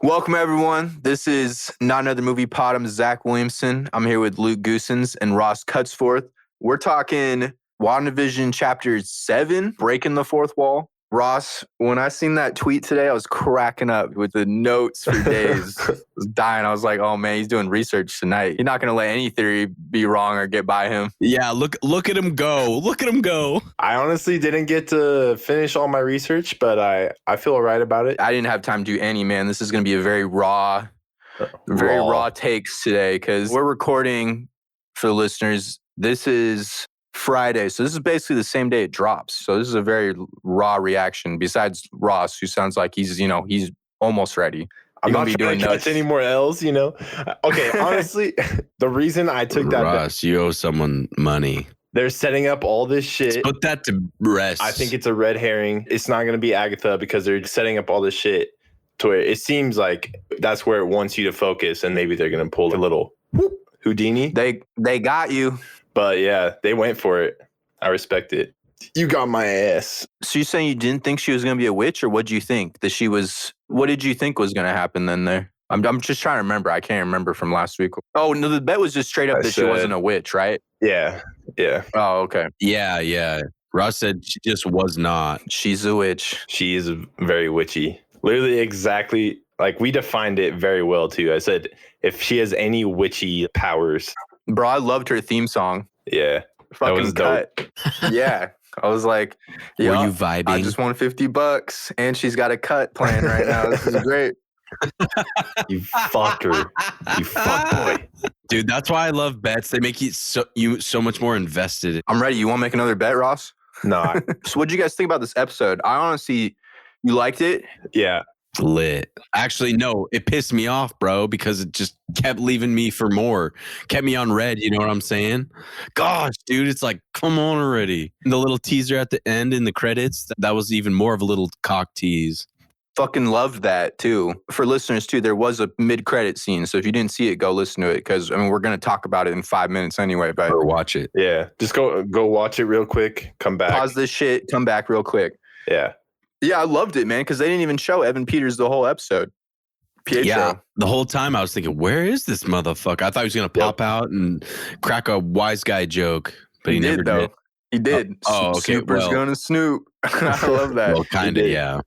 Welcome, everyone. This is Not Another Movie Pod. I'm Zach Williamson. I'm here with Luke Goosens and Ross Cutsforth. We're talking WandaVision Chapter 7, Breaking the Fourth Wall. Ross, when I seen that tweet today, I was cracking up with the notes for days. I was dying. I was like, oh, man, he's doing research tonight. He's not going to let any theory be wrong or get by him. Yeah, look at him go. Look at him go. I honestly didn't get to finish all my research, but I feel all right about it. I didn't have time to do any, man. This is going to be a very raw takes today because we're recording for the listeners. This is Friday. So this is basically the same day it drops. So this is a very raw reaction besides Ross, who sounds like he's almost ready. I'm not trying to catch any more L's, Okay, honestly, the reason I took that... Ross, you owe someone money. They're setting up all this shit. Let's put that to rest. I think it's a red herring. It's not going to be Agatha because they're setting up all this shit to where it seems like that's where it wants you to focus, and maybe they're going to pull a little Houdini. They got you. But yeah, they went for it. I respect it. You got my ass. So you're saying you didn't think she was going to be a witch, or what did you think? What did you think was going to happen then there? I'm just trying to remember. I can't remember from last week. Oh, no, the bet was just straight up she wasn't a witch, right? Yeah. Oh, okay. Yeah. Ross said she just was not. She's a witch. She is very witchy. Literally exactly, like we defined it very well too. I said, if she has any witchy powers. Bro, I loved her theme song. Yeah. Fucking that was cut. Dope. Yeah. I was like, were you vibing? I just won $50 and she's got a cut plan right now. This is great. You fucker. You fuck boy. Dude, that's why I love bets. They make you so much more invested. I'm ready. You want to make another bet, Ross? No. So what did you guys think about this episode? I honestly, you liked it? Yeah. Lit. Actually, no, it pissed me off, bro, because it just kept leaving me for more. Kept me on red, you know what I'm saying? Gosh, dude, it's like, come on already. And the little teaser at the end in the credits, that was even more of a little cock tease. Fucking loved that too. For listeners too, there was a mid-credit scene. So if you didn't see it, go listen to it because we're going to talk about it in 5 minutes anyway. But or watch it. Yeah, just go watch it real quick. Come back. Pause this shit. Come back real quick. Yeah. Yeah, I loved it, man, because they didn't even show Evan Peters the whole episode. Pietro. Yeah, the whole time I was thinking, where is this motherfucker? I thought he was going to pop out and crack a wise guy joke, but he never did. He did. Okay. Snooper's gonna snoop. I love that. Well, kind of, yeah.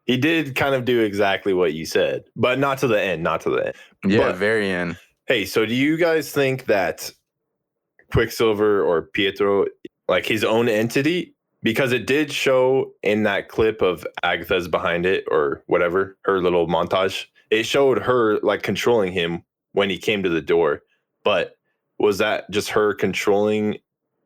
He did kind of do exactly what you said, but not to the end. Yeah, but, very end. Hey, so do you guys think that Quicksilver or Pietro, like his own entity? Because it did show in that clip of Agatha's behind it or whatever, her little montage, it showed her like controlling him when he came to the door. But was that just her controlling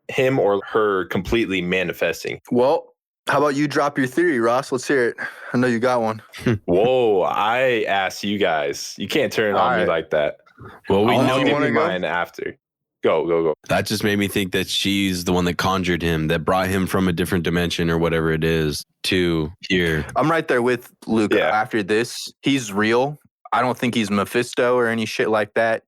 him or her completely manifesting? Well, how about you drop your theory, Ross? Let's hear it. I know you got one. Whoa, I asked you guys. You can't turn it on me like that. Well, we know you want to mine after. Go. That just made me think that she's the one that conjured him, that brought him from a different dimension or whatever it is to here. I'm right there with Luke. Yeah. After this, he's real. I don't think he's Mephisto or any shit like that.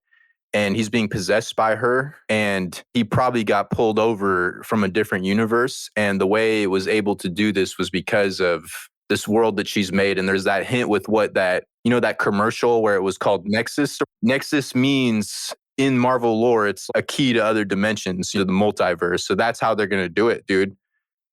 And he's being possessed by her. And he probably got pulled over from a different universe. And the way it was able to do this was because of this world that she's made. And there's that hint with what that commercial where it was called Nexus. Nexus means... in Marvel lore, it's a key to other dimensions, the multiverse. So that's how they're going to do it, dude.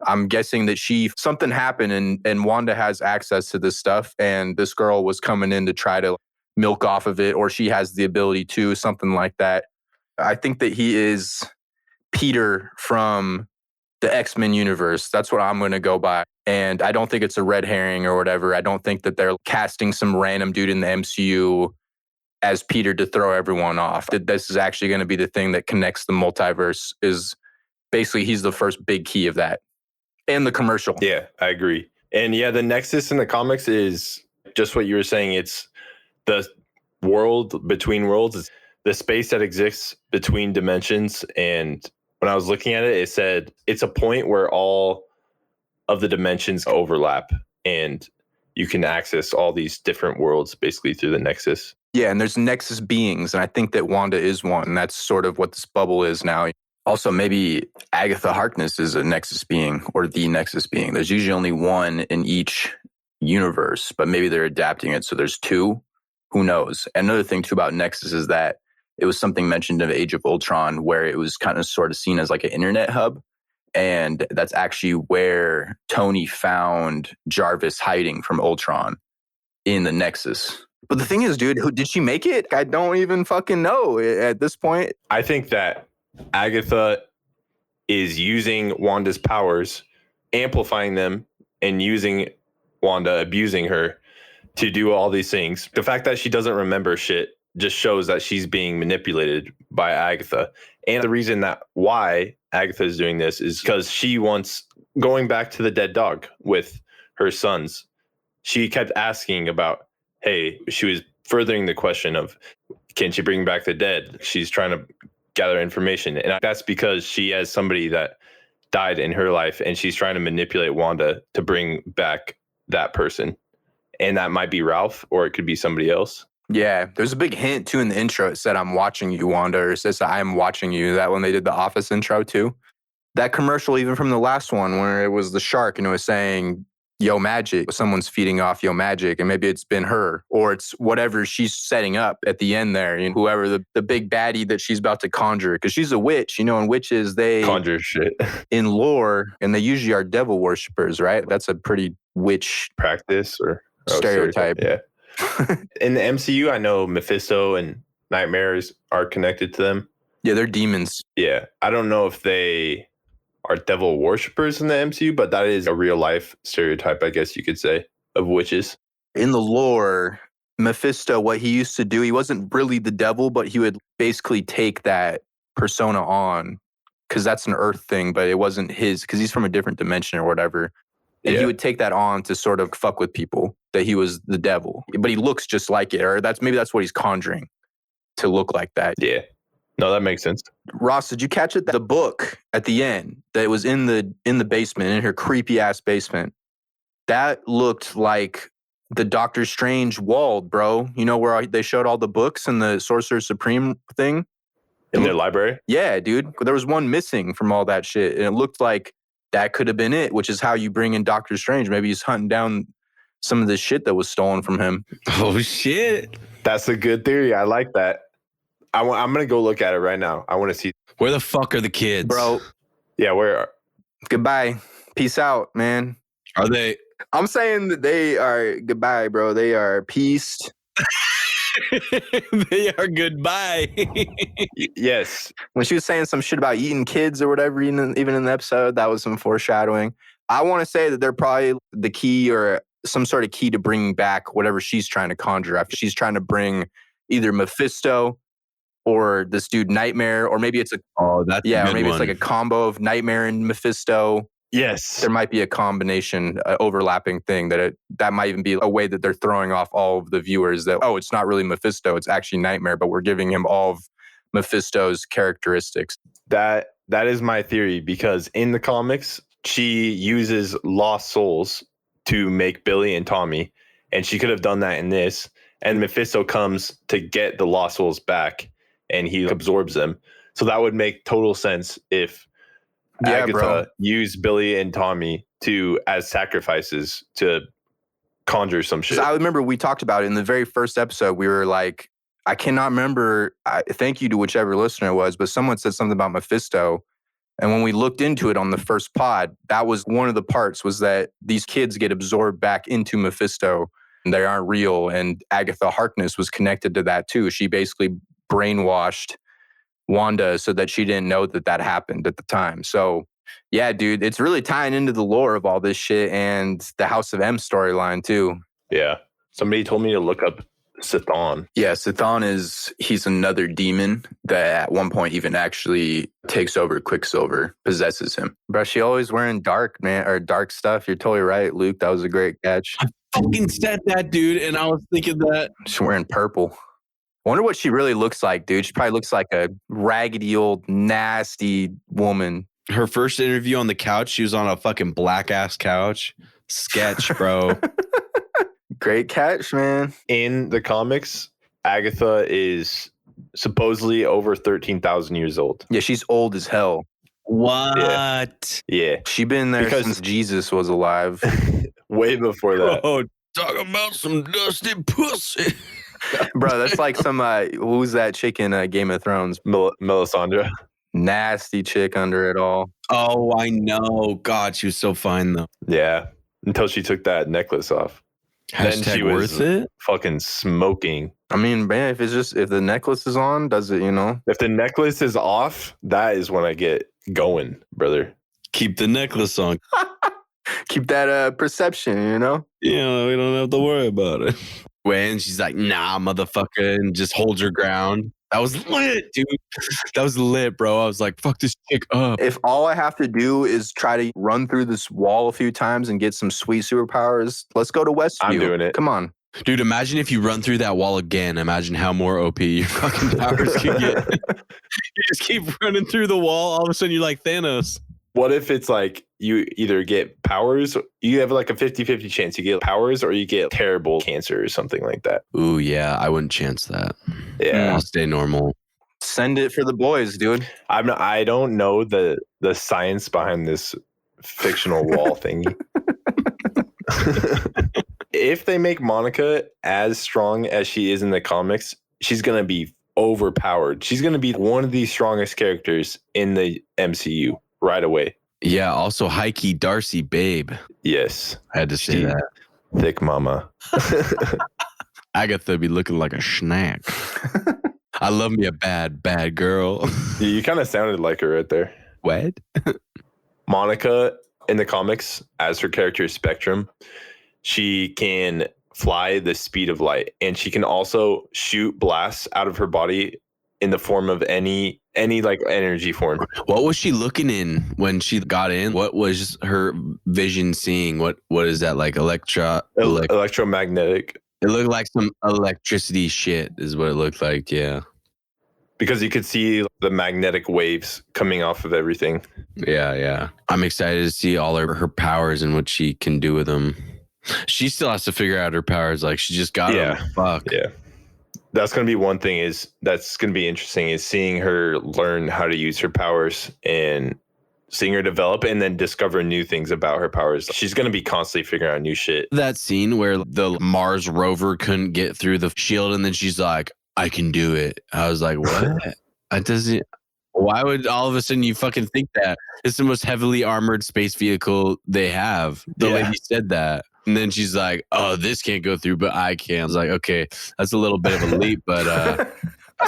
I'm guessing that something happened and Wanda has access to this stuff and this girl was coming in to try to milk off of it, or she has the ability to, something like that. I think that he is Peter from the X-Men universe. That's what I'm going to go by. And I don't think it's a red herring or whatever. I don't think that they're casting some random dude in the MCU as Peter to throw everyone off. That this is actually going to be the thing that connects the multiverse. Is basically he's the first big key of that. And the commercial. Yeah, I agree. And yeah, the Nexus in the comics is just what you were saying. It's the world between worlds. It's the space that exists between dimensions. And when I was looking at it, it said it's a point where all of the dimensions overlap and you can access all these different worlds basically through the Nexus. Yeah, and there's Nexus beings, and I think that Wanda is one, and that's sort of what this bubble is now. Also, maybe Agatha Harkness is a Nexus being, or the Nexus being. There's usually only one in each universe, but maybe they're adapting it. So there's two. Who knows? Another thing too about Nexus is that it was something mentioned in Age of Ultron where it was kind of sort of seen as like an internet hub. And that's actually where Tony found Jarvis hiding from Ultron in the Nexus. But the thing is, dude, did she make it? I don't even fucking know at this point. I think that Agatha is using Wanda's powers, amplifying them, and using Wanda, abusing her to do all these things. The fact that she doesn't remember shit just shows that she's being manipulated by Agatha. And the reason that why Agatha is doing this is because she wants going back to the dead dog with her sons. She kept asking about, hey, she was furthering the question of, can she bring back the dead? She's trying to gather information. And that's because she has somebody that died in her life and she's trying to manipulate Wanda to bring back that person. And that might be Ralph or it could be somebody else. Yeah, there's a big hint too in the intro. It said, I'm watching you, Wanda, or it says, I'm watching you. That when they did the Office intro too. That commercial, even from the last one, where it was the shark and it was saying, Yo Magic, someone's feeding off Yo Magic, and maybe it's been her, or it's whatever she's setting up at the end there, you know, whoever the big baddie that she's about to conjure, because she's a witch, you know, and witches, they conjure shit in lore, and they usually are devil worshippers, right? That's a pretty witch practice or stereotype. Yeah. In the MCU, I know Mephisto and Nightmares are connected to them. Yeah, they're demons. Yeah. I don't know if they are devil worshippers in the MCU, but that is a real life stereotype, I guess you could say, of witches. In the lore, Mephisto, what he used to do, he wasn't really the devil, but he would basically take that persona on, because that's an Earth thing, but it wasn't his, because he's from a different dimension or whatever. And he would take that on to sort of fuck with people, that he was the devil. But he looks just like it, or maybe that's what he's conjuring, to look like that. Yeah. No, that makes sense. Ross, did you catch it? The book at the end that was in the basement, in her creepy ass basement, that looked like the Doctor Strange walled, bro. You know where they showed all the books and the Sorcerer Supreme thing? In their library? Yeah, dude. There was one missing from all that shit. And it looked like that could have been it, which is how you bring in Doctor Strange. Maybe he's hunting down some of the shit that was stolen from him. Oh, shit. That's a good theory. I like that. I'm going to go look at it right now. I want to see. Where the fuck are the kids? Bro. Yeah, where are? Goodbye. Peace out, man. Are they? I'm saying that they are goodbye, bro. They are peace. They are goodbye. Yes. When she was saying some shit about eating kids or whatever, even in the episode, that was some foreshadowing. I want to say that they're probably the key or some sort of key to bringing back whatever she's trying to conjure up. She's trying to bring either Mephisto or this dude Nightmare, or maybe it's a or maybe it's like a combo of Nightmare and Mephisto. Yes. There might be a combination, overlapping thing that might even be a way that they're throwing off all of the viewers that, oh, it's not really Mephisto, it's actually Nightmare, but we're giving him all of Mephisto's characteristics. That is my theory, because in the comics, she uses lost souls to make Billy and Tommy, and she could have done that in this. And Mephisto comes to get the lost souls back, and he absorbs them. So that would make total sense if Agatha used Billy and Tommy as sacrifices to conjure some shit. I remember we talked about it in the very first episode. We were like, I cannot remember. Thank you to whichever listener it was, but someone said something about Mephisto. And when we looked into it on the first pod, that was one of the parts, was that these kids get absorbed back into Mephisto and they aren't real. And Agatha Harkness was connected to that too. She basically brainwashed Wanda so that she didn't know that happened at the time. So yeah, dude, it's really tying into the lore of all this shit and the House of M storyline too. Yeah. Somebody told me to look up Sithon. Yeah, Sithon he's another demon that at one point even actually takes over Quicksilver, possesses him. Bro, she always wearing dark stuff. You're totally right, Luke. That was a great catch. I fucking said that, dude, and I was thinking that. She's wearing purple. I wonder what she really looks like, dude. She probably looks like a raggedy old nasty woman. Her first interview on the couch, she was on a fucking black ass couch. Sketch, bro. Great catch, man. In the comics, Agatha is supposedly over 13,000 years old. Yeah, she's old as hell. What? Yeah. She been there since Jesus was alive. way before that. Bro, talk about some dusty pussy. Bro, that's like some who's that chick in Game of Thrones? Melisandre. Nasty chick under it all. Oh, I know. God, she was so fine though. Yeah, until she took that necklace off. Then Hashtag she was worth it. fucking smoking. I mean, man, if the necklace is on, does it, If the necklace is off, that is when I get going, brother. Keep the necklace on. keep that perception, Yeah, we don't have to worry about it. When she's like, nah, motherfucker, and just holds her ground. That was lit, dude. That was lit, bro. I was like, fuck this chick up. If all I have to do is try to run through this wall a few times and get some sweet superpowers, let's go to Westview. I'm doing it. Come on. Dude, imagine if you run through that wall again. Imagine how more OP your fucking powers can get. You just keep running through the wall. All of a sudden, you're like Thanos. What if it's like you either get powers, you have like a 50-50 chance you get powers, or you get terrible cancer or something like that? Ooh, yeah. I wouldn't chance that. Yeah. I'll stay normal. Send it for the boys, dude. I don't know the science behind this fictional wall thingy. If they make Monica as strong as she is in the comics, she's going to be overpowered. She's going to be one of the strongest characters in the MCU right away. Yeah. Also, Heike Darcy, babe. Yes. I had to say that. Thick mama. Agatha be looking like a snack. I love me a bad girl. You kind of sounded like her right there. What? Monica in the comics, as her character Spectrum, she can fly the speed of light, and she can also shoot blasts out of her body in the form of any like energy form. What was she looking in when she got in? What was her vision seeing? What is that, like Electromagnetic. It looked like some electricity shit is what it looked like, yeah. Because you could see the magnetic waves coming off of everything. Yeah. I'm excited to see all her powers and what she can do with them. She still has to figure out her powers. Like, she just got them. Fuck. Yeah. That's going to be one thing that's going to be interesting is seeing her learn how to use her powers and seeing her develop and then discover new things about her powers. She's going to be constantly figuring out new shit. That scene where the Mars rover couldn't get through the shield and then she's like, I can do it. I was like, what? Why would all of a sudden you fucking think that? It's the most heavily armored space vehicle they have. The lady said that. And then she's like, oh, this can't go through, but I can. I was like, okay, that's a little bit of a leap, but I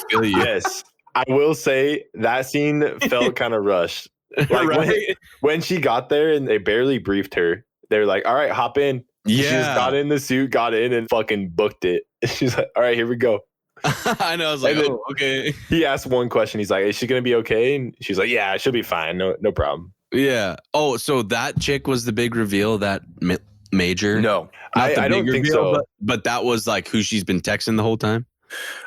feel you. Yes. I will say that scene felt kind of rushed. Like right? when she got there and they barely briefed her, they're like, all right, hop in. Yeah. She just got in the suit, got in and fucking booked it. She's like, all right, here we go. I know. I was like, oh, okay. He asked one question. He's like, is she going to be okay? And she's like, yeah, she'll be fine. No problem. Yeah. Oh, so that chick was the big reveal, that Major? No. I don't think so. But that was like who she's been texting the whole time?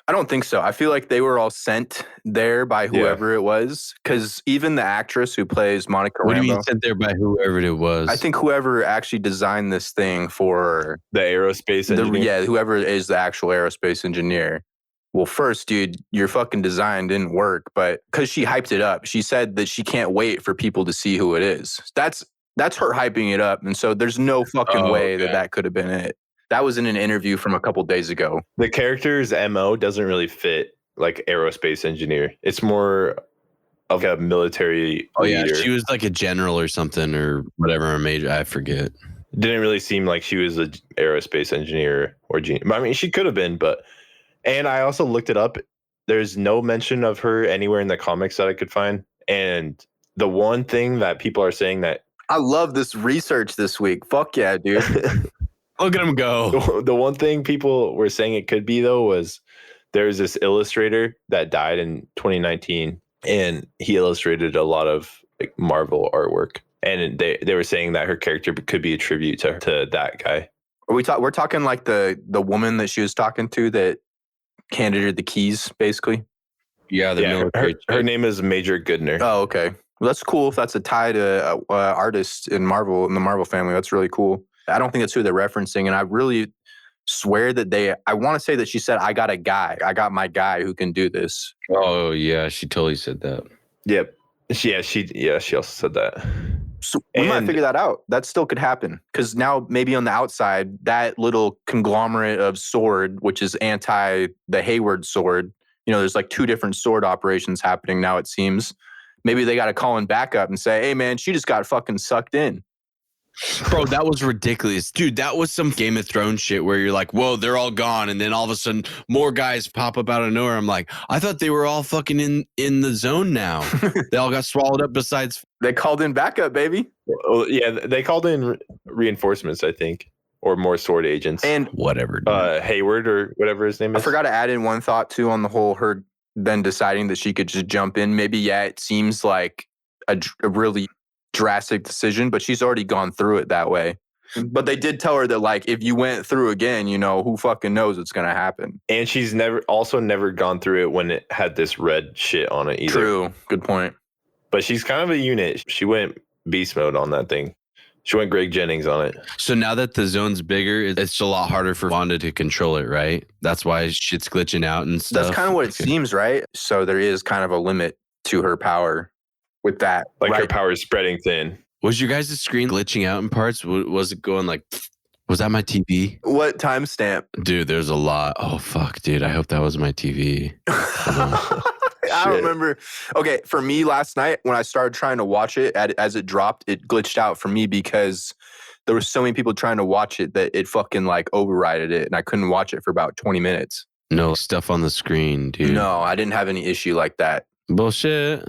I don't think so. I feel like they were all sent there by whoever it was. Because even the actress who plays Monica What Rambeau, do you mean sent there by whoever it was? I think whoever actually designed this thing for the aerospace engineer. whoever is the actual aerospace engineer. Well, first, dude, your fucking design didn't work, but because she hyped it up, she said that she can't wait for people to see who it is. That's her hyping it up. And so there's no fucking way that could have been it. That was in an interview from a couple days ago. The character's MO doesn't really fit like aerospace engineer. It's more of a military leader. Yeah, she was like a general or something or whatever, a major. I forget. Didn't really seem like she was an aerospace engineer or genius. I mean, she could have been, but... And I also looked it up. There's no mention of her anywhere in the comics that I could find. And the one thing that people are saying that... I love this research this week. Fuck yeah, dude. Look at him go. The one thing people were saying it could be, though, was there's this illustrator that died in 2019. And he illustrated a lot of like Marvel artwork. And they were saying that her character could be a tribute to that guy. We're talking like the woman that she was talking to that handed her the keys, basically. Yeah, her name is Major Goodner. Oh, okay. Well, that's cool if that's a tie to artists in the Marvel family. That's really cool. I don't think that's who they're referencing, and I really swear that I want to say that she said, I got my guy who can do this. Oh yeah, she totally said that. Yep. She also said that. So we might figure that out. That still could happen. Because now maybe on the outside, that little conglomerate of sword, which is anti the Hayward sword, there's like 2 different sword operations happening now, it seems. Maybe they got to call in backup and say, hey, man, she just got fucking sucked in. Bro, that was ridiculous. Dude, that was some Game of Thrones shit where you're like, whoa, they're all gone. And then all of a sudden, more guys pop up out of nowhere. I'm like, I thought they were all fucking in the zone now. They all got swallowed up besides. They called in backup, baby. Well, yeah, they called in reinforcements, I think, or more sword agents. And whatever. Hayward or whatever his name is. I forgot to add in one thought, too, on the whole her then deciding that she could just jump in. Maybe, it seems like a really drastic decision, but she's already gone through it that way. But they did tell her that, like, if you went through again, who fucking knows what's going to happen. And she's never gone through it when it had this red shit on it either. True. Good point. But she's kind of a unit. She went beast mode on that thing. She went Greg Jennings on it. So now that the zone's bigger, it's a lot harder for Wanda to control it, right? That's why shit's glitching out and stuff. That's kind of what it seems, right? So there is kind of a limit to her power with that. Like her power is spreading thin. Was your guys' screen glitching out in parts? Was it going like, was that my TV? What timestamp? Dude, there's a lot. Oh, fuck, dude. I hope that was my TV. I don't remember. Okay, for me last night, when I started trying to watch it, as it dropped, it glitched out for me because there were so many people trying to watch it that it fucking like overrided it, and I couldn't watch it for about 20 minutes. No stuff on the screen, dude. No, I didn't have any issue like that. Bullshit.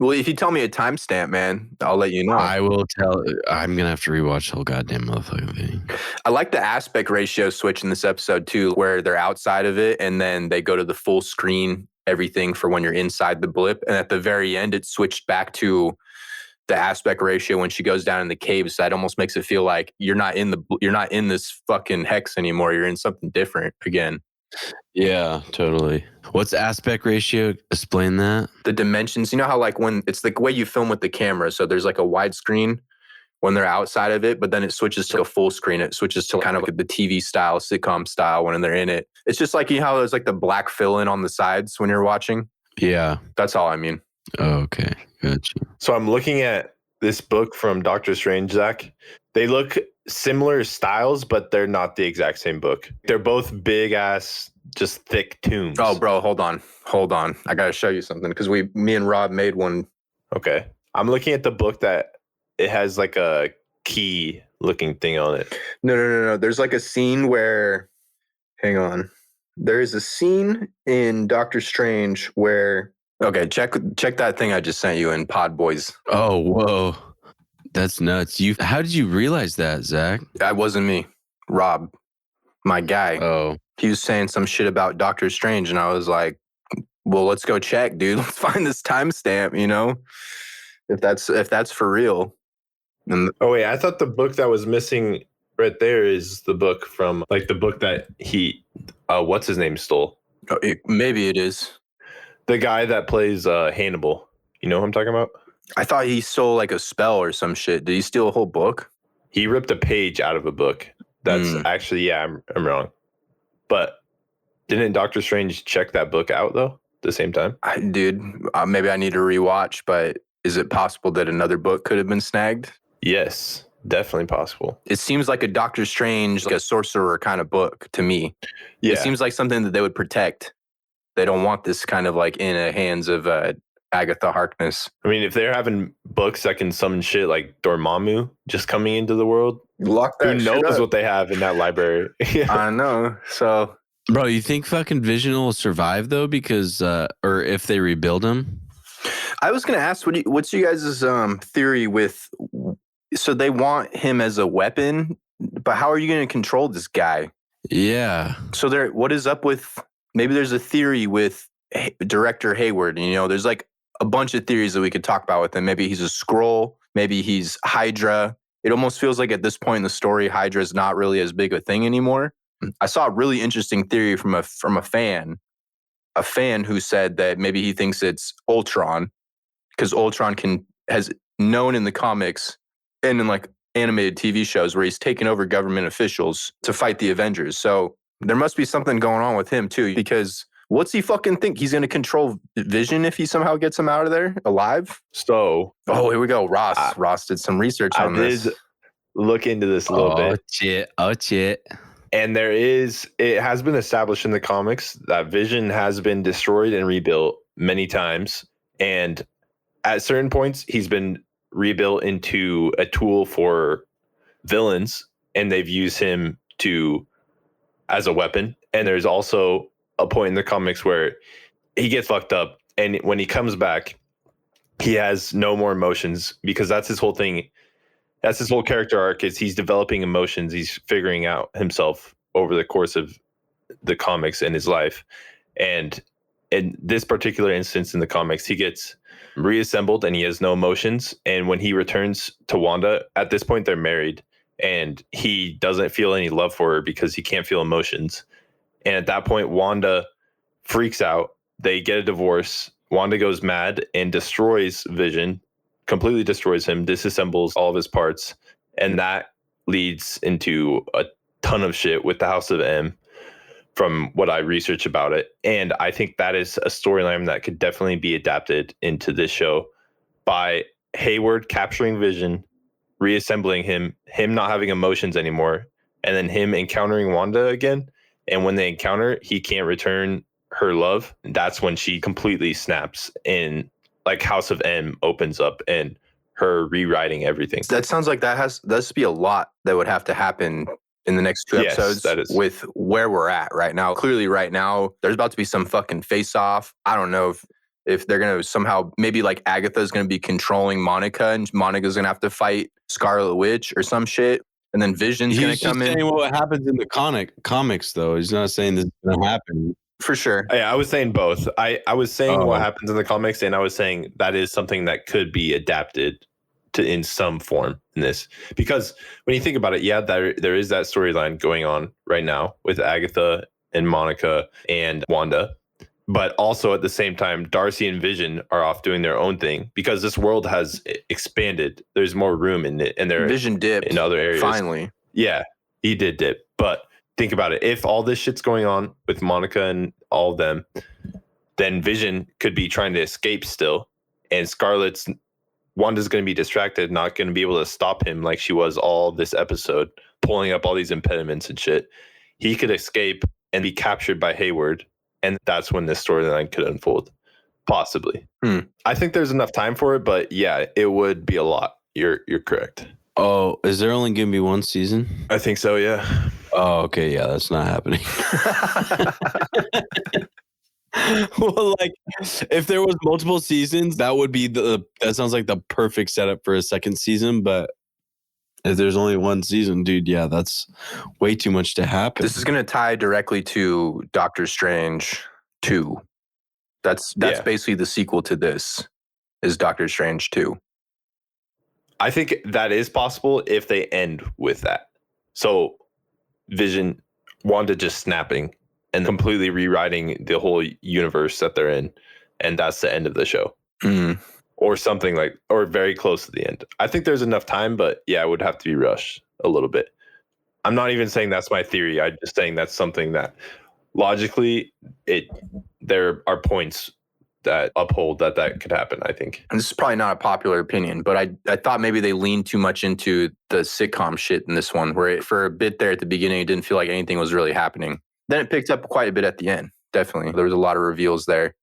Well, if you tell me a timestamp, man, I'll let you know. I will tell. I'm going to have to rewatch the whole goddamn motherfucking thing. I like the aspect ratio switch in this episode, too, where they're outside of it and then they go to the full screen, everything for when you're inside the blip. And at the very end, it switched back to the aspect ratio when she goes down in the cave. So that almost makes it feel like you're not in this fucking hex anymore. You're in something different again. Yeah, totally. What's aspect ratio? Explain that. The dimensions, how like when it's the way you film with the camera. So there's like a wide screen when they're outside of it, but then it switches to a full screen. It switches to kind of like the TV style, sitcom style when they're in it. It's just like, how there's like the black fill-in on the sides when you're watching. Yeah. That's all I mean. Oh, okay. Gotcha. So I'm looking at this book from Doctor Strange, Zach. They look similar styles, but they're not the exact same book. They're both big ass, just thick tomes. Oh, bro, hold on. I got to show you something because me and Rob made one. Okay. I'm looking at the book that it has like a key looking thing on it. No. There's like a scene where, hang on. There is a scene in Doctor Strange where, okay, check that thing I just sent you in Pod Boys. Oh, whoa. That's nuts. How did you realize that, Zach? That wasn't me. Rob, my guy. Oh. He was saying some shit about Doctor Strange, and I was like, well, let's go check, dude. Let's find this timestamp, if that's for real. And oh, wait, I thought the book that was missing right there is the book from, like, the book that what's his name stole? Maybe it is. The guy that plays Hannibal. You know who I'm talking about? I thought he stole like a spell or some shit. Did he steal a whole book? He ripped a page out of a book. That's actually, yeah, I'm wrong. But didn't Doctor Strange check that book out, though, at the same time? Dude, maybe I need to rewatch, but is it possible that another book could have been snagged? Yes, definitely possible. It seems like a Doctor Strange, like a sorcerer kind of book to me. Yeah. It seems like something that they would protect. They don't want this kind of like in the hands of Agatha Harkness. I mean, if they're having books that can summon shit like Dormammu just coming into the world, lock that who knows what they have in that library? I know. So, bro, you think fucking Vision will survive though? Because, or if they rebuild him? I was going to ask, what's you guys' theory with? So they want him as a weapon, but how are you going to control this guy? Yeah. So what is up with? Maybe there's a theory with director Hayward. There's like a bunch of theories that we could talk about with him. Maybe he's a Skrull. Maybe he's Hydra. It almost feels like at this point in the story, Hydra is not really as big a thing anymore. I saw a really interesting theory from a fan who said that maybe he thinks it's Ultron because Ultron has known in the comics and in like animated TV shows where he's taken over government officials to fight the Avengers. So there must be something going on with him too, because What's he fucking think? He's going to control Vision if he somehow gets him out of there alive? So, here we go. Ross did some research on this. I did look into this a little bit. Shit. And it has been established in the comics that Vision has been destroyed and rebuilt many times. And at certain points, he's been rebuilt into a tool for villains, and they've used him as a weapon. And there's also a point in the comics where he gets fucked up, and when he comes back, he has no more emotions, because that's his whole thing. That's his whole character arc, is he's developing emotions. He's figuring out himself over the course of the comics and his life. And in this particular instance in the comics, he gets reassembled and he has no emotions. And when he returns to Wanda, at this point they're married, and he doesn't feel any love for her because he can't feel emotions. And at that point, Wanda freaks out. They get a divorce. Wanda goes mad and destroys Vision, completely destroys him, disassembles all of his parts. And that leads into a ton of shit with the House of M, from what I researched about it. And I think that is a storyline that could definitely be adapted into this show by Hayward capturing Vision, reassembling him not having emotions anymore, and then him encountering Wanda again. And when they encounter, he can't return her love. That's when she completely snaps, and like House of M opens up and her rewriting everything. That sounds like that's to be a lot that would have to happen in the next 2 episodes with where we're at right now. Clearly right now, there's about to be some fucking face-off. I don't know if they're going to somehow, maybe like Agatha's going to be controlling Monica, and Monica's going to have to fight Scarlet Witch or some shit. And then Vision's going to come in. He's saying what happens in the comics, though. He's not saying this is going to happen. For sure. Yeah, I was saying both. I was saying what happens in the comics, and I was saying that is something that could be adapted to in some form in this. Because when you think about it, yeah, there is that storyline going on right now with Agatha and Monica and Wanda. But also at the same time, Darcy and Vision are off doing their own thing, because this world has expanded. There's more room in it, and Vision dipped in other areas. Finally. Yeah, he did dip. But think about it. If all this shit's going on with Monica and all of them, then Vision could be trying to escape still. And Wanda's going to be distracted, not going to be able to stop him like she was all this episode, pulling up all these impediments and shit. He could escape and be captured by Hayward. And that's when this storyline could unfold. Possibly. I think there's enough time for it, but yeah, it would be a lot. You're correct. Oh, is there only going to be one season? I think so, yeah. Oh, okay. Yeah, that's not happening. Well, like, if there was multiple seasons, that would be that sounds like the perfect setup for a second season. But if there's only one season, dude, yeah, that's way too much to happen. This is going to tie directly to Doctor Strange 2. That's basically the sequel to this, is Doctor Strange 2. I think that is possible if they end with that. So Vision, Wanda just snapping and completely rewriting the whole universe that they're in. And that's the end of the show. Or something or very close to the end. I think there's enough time, but yeah, it would have to be rushed a little bit. I'm not even saying that's my theory. I'm just saying that's something that logically there are points that uphold that could happen, I think. And this is probably not a popular opinion, but I thought maybe they leaned too much into the sitcom shit in this one, where for a bit there at the beginning, it didn't feel like anything was really happening. Then it picked up quite a bit at the end. Definitely. There was a lot of reveals there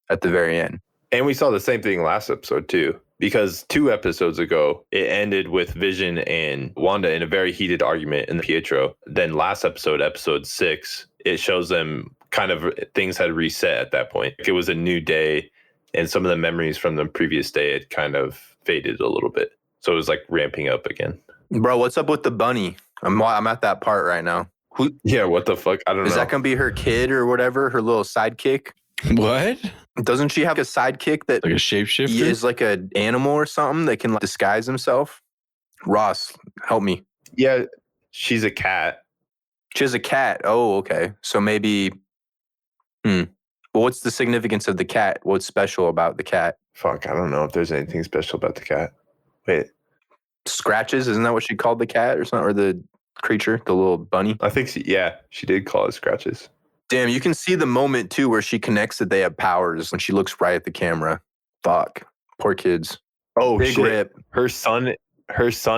at the very end. And we saw the same thing last episode too, because 2 episodes ago, it ended with Vision and Wanda in a very heated argument in the Pietro. Then last episode, episode 6, it shows them kind of things had reset at that point. It was a new day, and some of the memories from the previous day had kind of faded a little bit. So it was like ramping up again. Bro, what's up with the bunny? I'm at that part right now. Yeah, what the fuck? I don't know. Is that going to be her kid or whatever, her little sidekick? What? Doesn't she have a sidekick that like a shapeshifter? He is like an animal or something that can disguise himself? Ross, help me. Yeah, she's a cat. She has a cat. Oh, okay. So maybe. Well, what's the significance of the cat? What's special about the cat? Fuck, I don't know if there's anything special about the cat. Wait. Scratches? Isn't that what she called the cat or something? Or the creature, the little bunny? I think she did call it Scratches. Damn, you can see the moment too where she connects that they have powers when she looks right at the camera. Fuck. Poor kids. Oh, Big shit. rip. Her son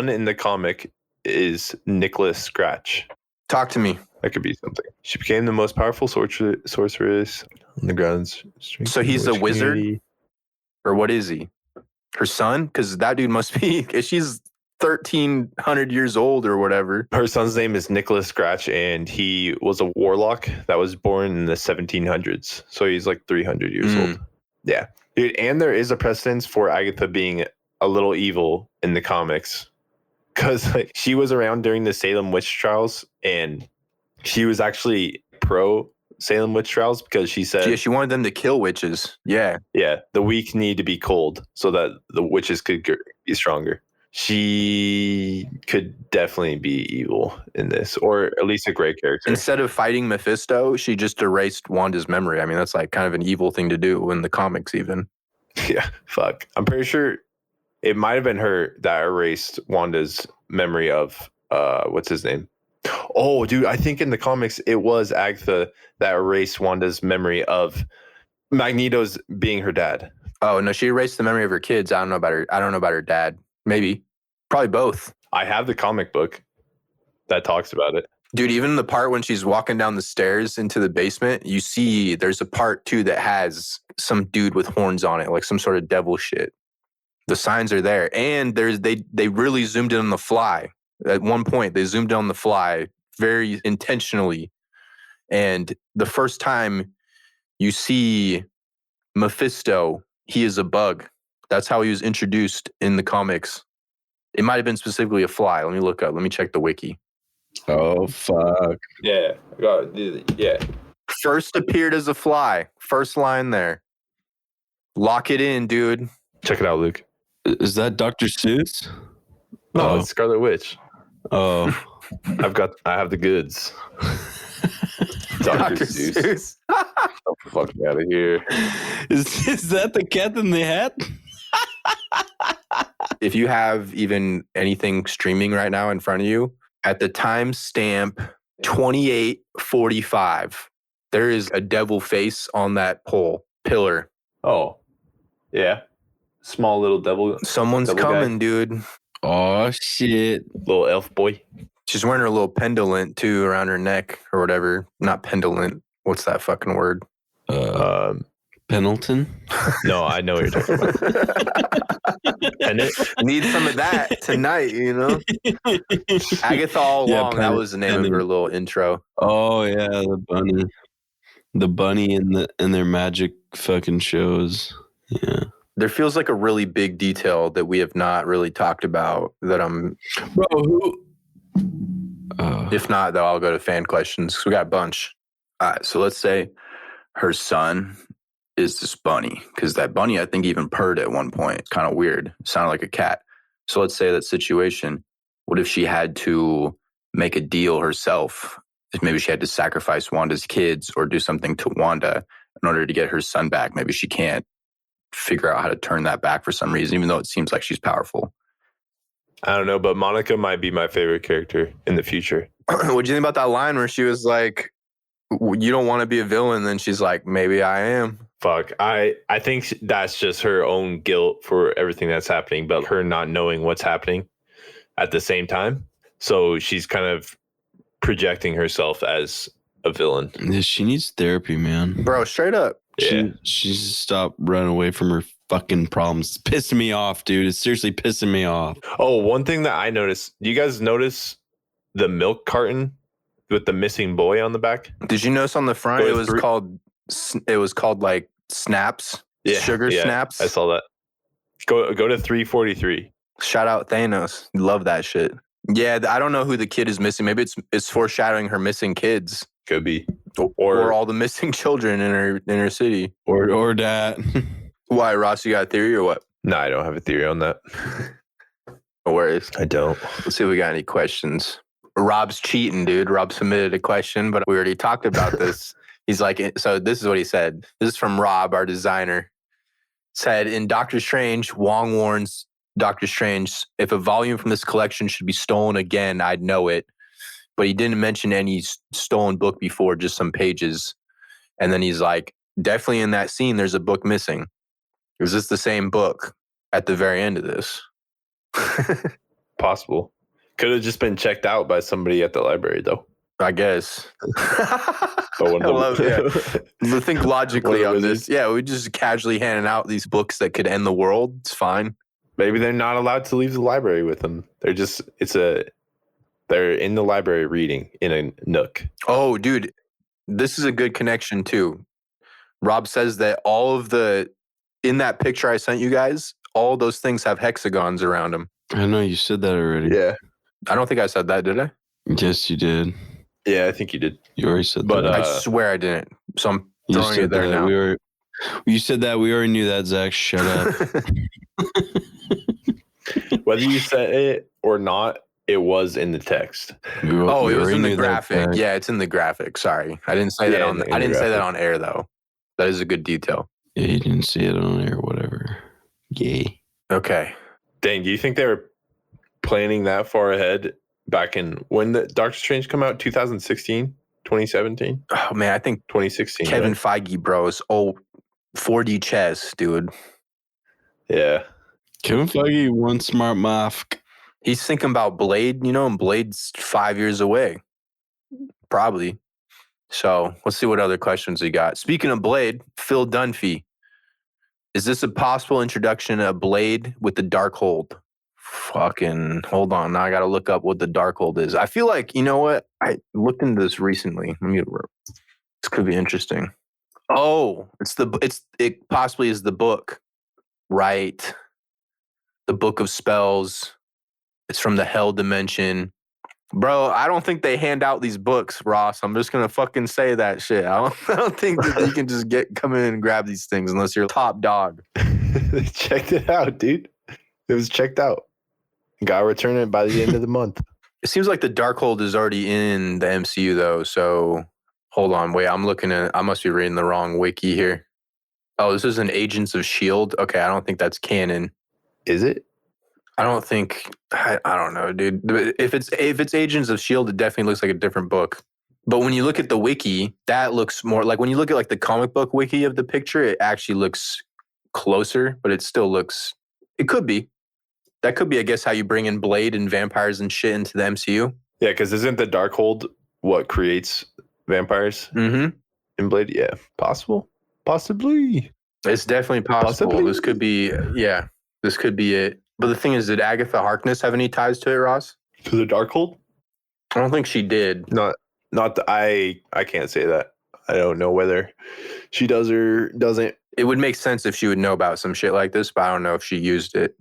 in the comic is Nicholas Scratch. Talk to me. That could be something. She became the most powerful sorceress on the grounds. So he's a wizard? Or what is he? Her son? Because that dude must be, she's 1,300 years old or whatever. Her son's name is Nicholas Scratch, and he was a warlock that was born in the 1700s. So he's like 300 years old. Yeah. Dude, and there is a precedence for Agatha being a little evil in the comics. Because like, she was around during the Salem witch trials, and she was actually pro Salem witch trials because she said... Yeah, she wanted them to kill witches. Yeah. Yeah, the weak need to be cold so that the witches could be stronger. She could definitely be evil in this, or at least a great character. Instead of fighting Mephisto, she just erased Wanda's memory. I mean, that's like kind of an evil thing to do in the comics even. Yeah, fuck. I'm pretty sure it might have been her that erased Wanda's memory of, what's his name? Oh, dude, I think in the comics it was Agatha that erased Wanda's memory of Magneto's being her dad. Oh, no, she erased the memory of her kids. I don't know about her dad. Maybe. Probably both. I have the comic book that talks about it. Dude, even the part when she's walking down the stairs into the basement, you see there's a part too that has some dude with horns on it, like some sort of devil shit. The signs are there. And they really zoomed in on the fly. At one point, they zoomed in on the fly very intentionally. And the first time you see Mephisto, he is a bug. That's how he was introduced in the comics. It might have been specifically a fly. Let me look up. Let me check the wiki. Oh, fuck. Yeah. Yeah. First appeared as a fly. First line there. Lock it in, dude. Check it out, Luke. Is that Dr. Seuss? No, it's Scarlet Witch. Oh. I have the goods. Dr. Seuss. Get the fuck out of here. Is that the cat in the hat? If you have even anything streaming right now in front of you, at the timestamp 28:45, there is a devil face on that pillar. Oh, yeah. Small little devil. Someone's devil coming, guy. dude. Oh, shit. Little elf boy. She's wearing her little pendant too around her neck or whatever. Not pendant. What's that fucking word? Pendleton? No, I know what you're talking about. Pendant? Need some of that tonight, you know? Agatha all along, that was the name of her little intro. Oh, yeah, the bunny. The bunny in their magic fucking shows. Yeah. There feels like a really big detail that we have not really talked about that I'm... Bro, who... If not, though, I'll go to fan questions. We got a bunch. All right, so let's say her son is this bunny, because that bunny, I think, even purred at one point. It's kind of weird. It sounded like a cat. So let's say that situation. What if she had to make a deal herself? If maybe she had to sacrifice Wanda's kids or do something to Wanda in order to get her son back. Maybe she can't figure out how to turn that back for some reason, even though it seems like she's powerful. I don't know, but Monica might be my favorite character in the future. What do you think about that line where she was like, you don't want to be a villain? Then she's like, maybe I am. Fuck. I think that's just her own guilt for everything that's happening, but her not knowing what's happening at the same time. So she's kind of projecting herself as a villain. Yeah, she needs therapy, man. Bro, straight up. Yeah. She's stopped running away from her fucking problems. It's pissing me off, dude. It's seriously pissing me off. Oh, one thing that I noticed. Do you guys notice the milk carton with the missing boy on the back? Did you notice on the front it was called like Snaps? Yeah, Sugar Snaps? I saw that. Go to 343. Shout out Thanos. Love that shit. Yeah, I don't know who the kid is missing. Maybe it's foreshadowing her missing kids. Could be. Or all the missing children in her city. Or that. Why, Ross, you got a theory or what? No, I don't have a theory on that. No worries. I don't. Let's see if we got any questions. Rob's cheating, dude. Rob submitted a question, but we already talked about this. He's like, so this is what he said. This is from Rob, our designer. Said, in Doctor Strange, Wong warns Doctor Strange, if a volume from this collection should be stolen again, I'd know it. But he didn't mention any stolen book before, just some pages. And then he's like, definitely in that scene, there's a book missing. Is this the same book at the very end of this? Possible. Could have just been checked out by somebody at the library, though. I guess. Think logically on this. Yeah, we just casually handing out these books that could end the world. It's fine. Maybe they're not allowed to leave the library with them. They're in the library reading in a nook. Oh, dude, this is a good connection too. Rob says that in that picture I sent you guys, all those things have hexagons around them. I know you said that already. Yeah. I don't think I said that, did I? Yes, you did. Yeah, I think you did. You already said But, that. I swear I didn't. So I'm throwing it there now. You said that. We already knew that, Zach. Shut up. Whether you said it or not, it was in the text. It was in the graphic. Yeah, it's in the graphic. Sorry. I didn't say that I didn't say that on air though. That is a good detail. Yeah, you didn't see it on air, whatever. Yay. Okay. Dang, do you think they were planning that far ahead back in when the Doctor Strange come out? 2016? 2017? Oh man, I think 2016. Kevin Feige, bro, is old 4D chess, dude. Yeah. Kevin Feige, one smart muff. He's thinking about Blade, and Blade's 5 years away. Probably. So let's see what other questions we got. Speaking of Blade, Phil Dunphy. Is this a possible introduction of Blade with the Darkhold? Fucking hold on. Now I got to look up what the Darkhold is. I feel like, you know what? I looked into this recently. This could be interesting. Oh, it possibly is the book. Right. The Book of Spells. It's from the Hell Dimension. Bro, I don't think they hand out these books, Ross. I'm just going to fucking say that shit. I don't think that you can just come in and grab these things unless you're top dog. They checked it out, dude. It was checked out. Gotta return it by the end of the month. It seems like the Darkhold is already in the MCU, though. So hold on. Wait, I must be reading the wrong wiki here. Oh, this is an Agents of S.H.I.E.L.D. Okay, I don't think that's canon. Is it? I don't think, I don't know, dude. If it's Agents of S.H.I.E.L.D., it definitely looks like a different book. But when you look at the wiki, that looks more like when you look at like the comic book wiki of the picture, it actually looks closer, but it still looks, it could be. That could be, I guess, how you bring in Blade and vampires and shit into the MCU. Yeah, because isn't the Darkhold what creates vampires in Blade? Yeah, possible. Possibly. It's definitely possible. Possibly. This could be, this could be it. But the thing is, did Agatha Harkness have any ties to it, Ross? To the Darkhold? I don't think she did. I can't say that. I don't know whether she does or doesn't. It would make sense if she would know about some shit like this, but I don't know if she used it.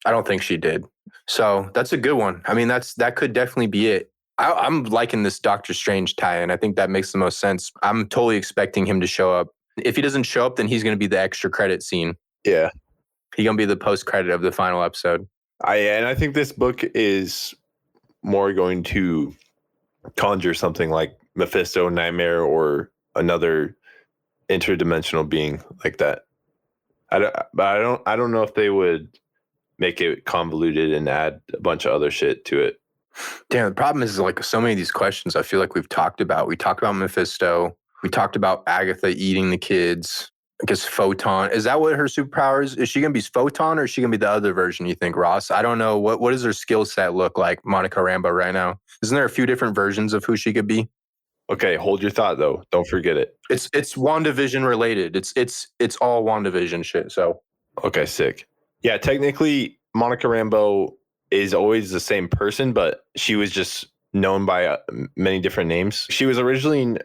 I don't think she did. So that's a good one. I mean, that could definitely be it. I'm liking this Doctor Strange tie-in. I think that makes the most sense. I'm totally expecting him to show up. If he doesn't show up, then he's going to be the extra credit scene. Yeah. He's going to be the post-credit of the final episode. I think this book is more going to conjure something like Mephisto, Nightmare, or another interdimensional being like that. I don't know if they would make it convoluted and add a bunch of other shit to it. Damn, the problem is like so many of these questions I feel like we've talked about. We talked about Mephisto. We talked about Agatha eating the kids. I guess Photon. Is that what her superpower is? Is she going to be Photon or is she going to be the other version, you think, Ross? I don't know. What does her skill set look like, Monica Rambeau, right now? Isn't there a few different versions of who she could be? Okay, hold your thought, though. Don't forget it. It's WandaVision related. It's all WandaVision shit, so. Okay, sick. Yeah, technically, Monica Rambeau is always the same person, but she was just known by many different names. She was originally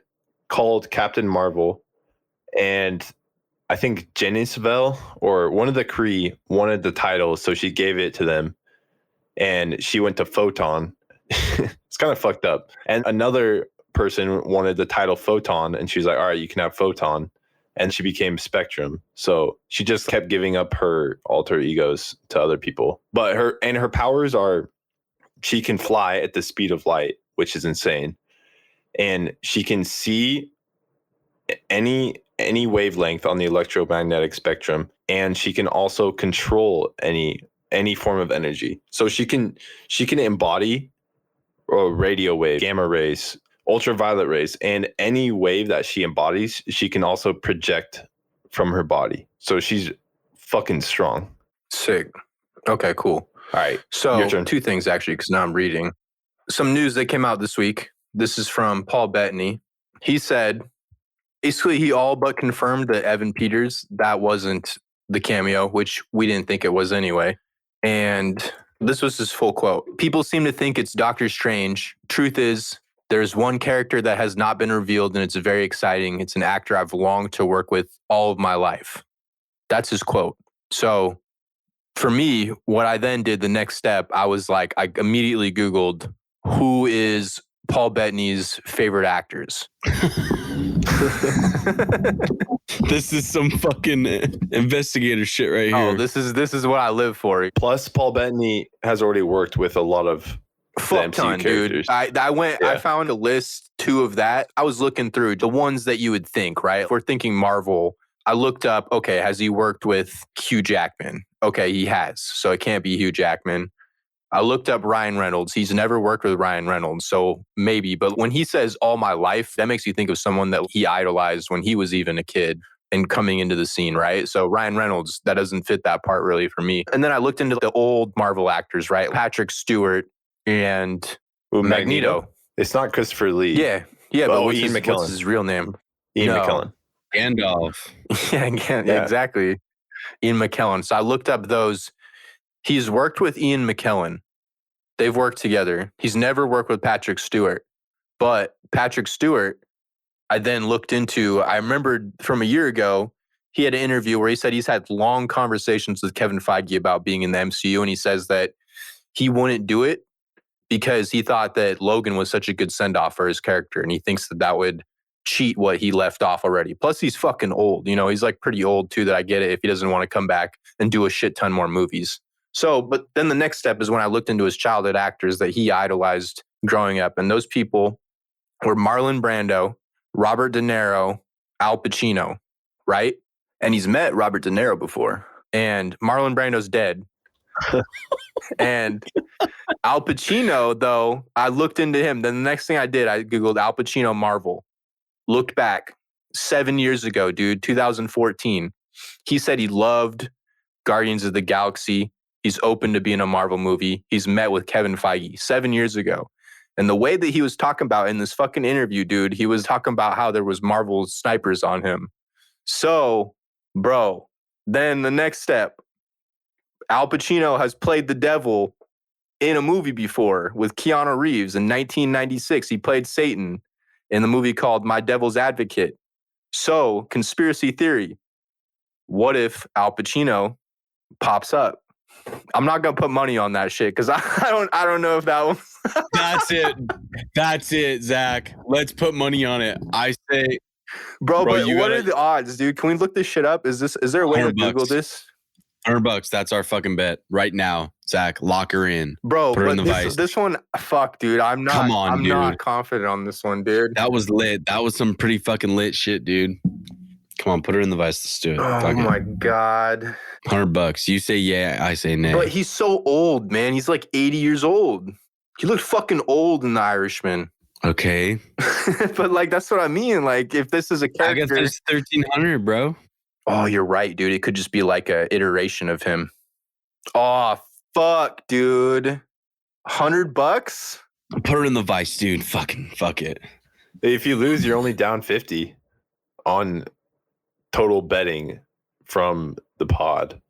called Captain Marvel, and I think Genisvel or one of the Kree wanted the title, so she gave it to them, and she went to Photon. It's kind of fucked up. And another person wanted the title Photon, and she was like, all right, you can have Photon. And she became Spectrum. So she just kept giving up her alter egos to other people. But her powers are, she can fly at the speed of light, which is insane. And she can see any wavelength on the electromagnetic spectrum. And she can also control any form of energy. So she can embody radio wave, gamma rays, ultraviolet rays, and any wave that she embodies, she can also project from her body. So she's fucking strong. Sick. Okay, cool. All right. So your turn. 2 things actually, because now I'm reading some news that came out this week. This is from Paul Bettany. He said, basically, he all but confirmed that Evan Peters, that wasn't the cameo, which we didn't think it was anyway. And this was his full quote. People seem to think it's Doctor Strange. Truth is, there's one character that has not been revealed, and it's very exciting. It's an actor I've longed to work with all of my life. That's his quote. So for me, what I then did, the next step, I was like, I immediately Googled who is Paul Bettany's favorite actors. This is some fucking investigator shit right here. Oh, this is what I live for. Plus, Paul Bettany has already worked with a lot of Fuck ton, dude. I found a list, 2 of that. I was looking through the ones that you would think, right? If we're thinking Marvel, I looked up, okay, has he worked with Hugh Jackman? Okay, he has. So it can't be Hugh Jackman. I looked up Ryan Reynolds. He's never worked with Ryan Reynolds, so maybe. But when he says all my life, that makes you think of someone that he idolized when he was even a kid and coming into the scene, right? So Ryan Reynolds, that doesn't fit that part really for me. And then I looked into the old Marvel actors, right? Patrick Stewart and Magneto. It's not Christopher Lee. Yeah, but what's his real name? Ian McKellen. Gandalf. Yeah, exactly. Ian McKellen. So I looked up those. He's worked with Ian McKellen. They've worked together. He's never worked with Patrick Stewart. But Patrick Stewart, I then looked into, I remembered from a year ago, he had an interview where he said he's had long conversations with Kevin Feige about being in the MCU. And he says that he wouldn't do it because he thought that Logan was such a good send-off for his character. And he thinks that that would cheat what he left off already. Plus, he's fucking old. You know, he's like pretty old too, that I get it if he doesn't want to come back and do a shit ton more movies. So, but then the next step is when I looked into his childhood actors that he idolized growing up. And those people were Marlon Brando, Robert De Niro, Al Pacino, right? And he's met Robert De Niro before. And Marlon Brando's dead. And Al Pacino, though, I looked into him. Then the next thing I did, I Googled Al Pacino Marvel. Looked back 7 years ago, dude, 2014. He said he loved Guardians of the Galaxy. He's open to being a Marvel movie. He's met with Kevin Feige 7 years ago. And the way that he was talking about in this fucking interview, dude, he was talking about how there was Marvel snipers on him. So, bro, then the next step, Al Pacino has played the devil in a movie before with Keanu Reeves in 1996. He played Satan in the movie called My Devil's Advocate. So, conspiracy theory, what if Al Pacino pops up? I'm not gonna put money on that shit because I don't know if that one. That's it, Zach. Let's put money on it. I say, bro, but what are the odds, dude? Can we look this shit up? Is there a way to Google this? $100. That's our fucking bet right now, Zach. Lock her in, bro. Put her in the vice. This one, fuck, dude. I'm not. Come on, I'm dude. not confident on this one, dude. That was lit. That was some pretty fucking lit shit, dude. Come on, put her in the vice. Let's do it. Oh my god. $100. You say yeah, I say nay. But he's so old, man. He's like 80 years old. He looked fucking old in The Irishman. Okay. But like, that's what I mean. Like, if this is a character, I guess there's 1,300, bro. Oh, you're right, dude. It could just be like a iteration of him. Oh, fuck, dude. $100? Put her in the vice, dude. Fucking fuck it. If you lose, you're only down 50 on total betting from the pod.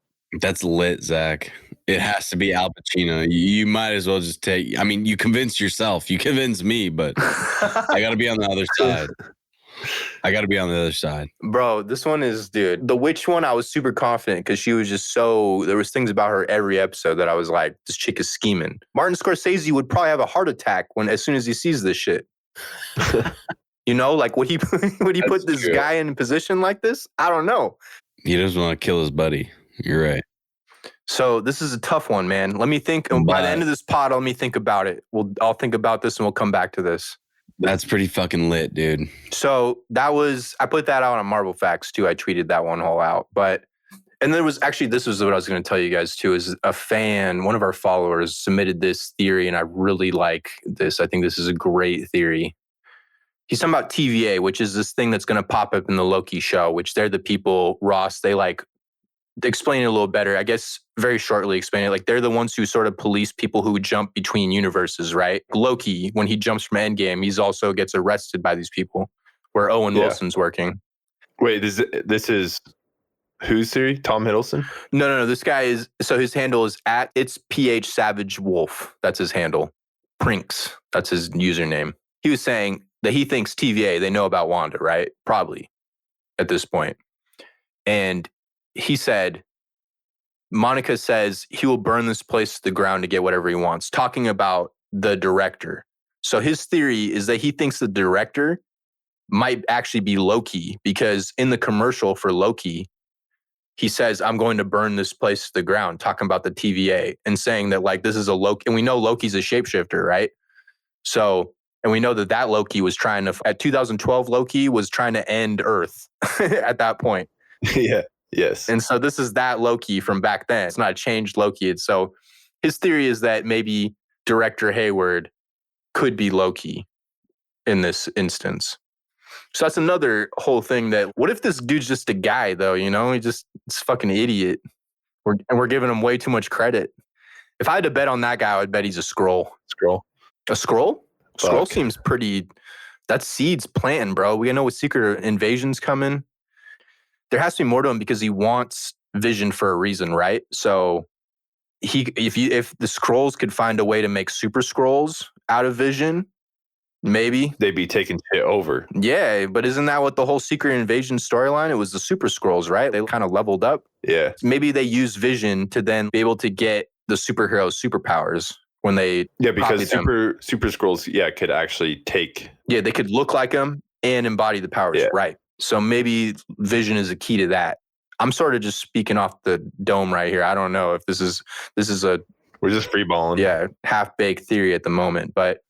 That's lit, Zach. It has to be Al Pacino. You might as well just take. I mean, you convinced yourself. You convinced me, but I got to be on the other side. Bro, this one is, dude. The witch one, I was super confident because she was just so. There was things about her every episode that I was like, this chick is scheming. Martin Scorsese would probably have a heart attack as soon as he sees this shit. You know, like would he put this guy in a position like this? I don't know. He doesn't want to kill his buddy. You're right. So this is a tough one, man. Let me think. By the end of this pod, let me think about it. I'll think about this and we'll come back to this. That's pretty fucking lit, dude. So I put that out on Marvel Facts too. I tweeted that one all out. And there was actually, this was what I was going to tell you guys too, is a fan, one of our followers submitted this theory and I really like this. I think this is a great theory. He's talking about TVA, which is this thing that's going to pop up in the Loki show, which they're the people, Ross, they like explain it a little better. I guess very shortly explain it. Like they're the ones who sort of police people who jump between universes, right? Loki, when he jumps from Endgame, he's also gets arrested by these people where Owen Wilson's working. Wait, this is whose theory? Tom Hiddleston? No. This guy is, so his handle is it's PH Savage Wolf. That's his handle. Prinks. That's his username. He was saying that he thinks TVA, they know about Wanda, right? Probably at this point. And he said, Monica says he will burn this place to the ground to get whatever he wants, talking about the director. So his theory is that he thinks the director might actually be Loki, because in the commercial for Loki, he says, I'm going to burn this place to the ground, talking about the TVA and saying that like this is a Loki. And we know Loki's a shapeshifter, right? So, and we know that Loki was trying to, at 2012, Loki was trying to end Earth at that point. Yeah. Yes. And so this is that Loki from back then. It's not a changed Loki. So his theory is that maybe director Hayward could be Loki in this instance. So that's another whole thing that, what if this dude's just a guy though, you know, he's fucking idiot. We're giving him way too much credit. If I had to bet on that guy, I would bet he's a Skrull. A Skrull? Skrull seems pretty, that's seeds planting, bro. We know what secret invasion's coming. There has to be more to him because he wants Vision for a reason, right? So if the Skrulls could find a way to make super Skrulls out of Vision, maybe they'd be taking shit over. Yeah, but isn't that what the whole secret invasion storyline? It was the super Skrulls, right? They kind of leveled up. Yeah. Maybe they use Vision to then be able to get the superheroes' superpowers when they because super Skrulls could actually take. Yeah, they could look like them and embody the powers, right? So maybe Vision is a key to that. I'm sort of just speaking off the dome right here. I don't know if this is a we're just freeballing. Yeah, half-baked theory at the moment, but